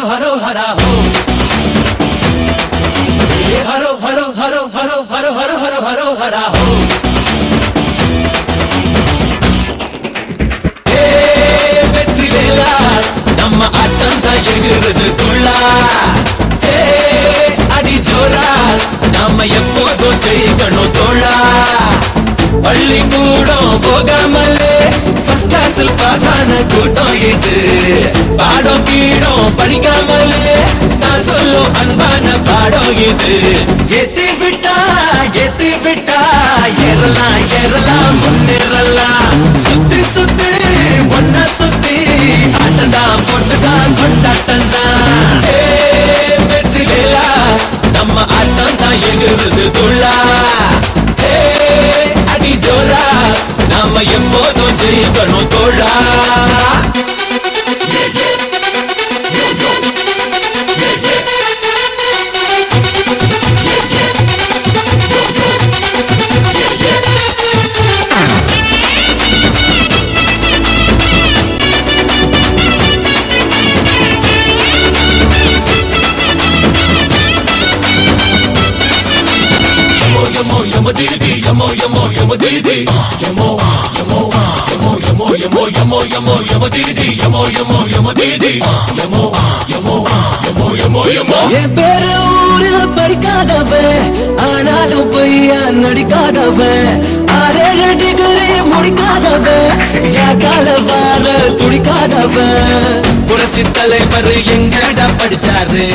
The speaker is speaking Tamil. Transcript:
haro hara ho. Hey haro haro haro haro haro haro haro haro hara ho. Hey vetrilela namma attanta egirudhu thulla. Hey adi jora namma eppodum jeikanu thola. பள்ளி கூடம் போகாமலே ஃபர்ஸ்ட் கிளாஸில் பாஸ் ஆன கூட்டம் இது. பாடம் கீடம் படிக்காமலே நான் சொல்லும் அன்பான பாடம் இது. ஏத்தி விட்டா ஏறலாம் ஏறலாம் முன்னேறலாம். சுத்தி சுத்தி ஒன்னா சுத்தி ஆட்டண்டா போட்டுதா கொண்டாட்டண்டா. வெற்றி வேலா நம்ம ஆட்டம் தான் எகுருது துள்ளா. ஜோரா நாம எப்போதும் ஜெயிக்கணும் தோழா. Yamo didi, yamo yamo yamo didi, yamo yamo yamo yamo yamo yamo yamo yamo didi, yamo yamo yamo didi, yamo yamo yamo yamo yamo. ये पेरे ஊரில் படிக்காதவன் ஆனாலும் பொய்யா நடிக்காதவன். 6 டிகிரி முடிக்காதவன் யாக்கால வார துடிக்காதவன். புரட்சி தலைவர் எங்கடா படிச்சாரு.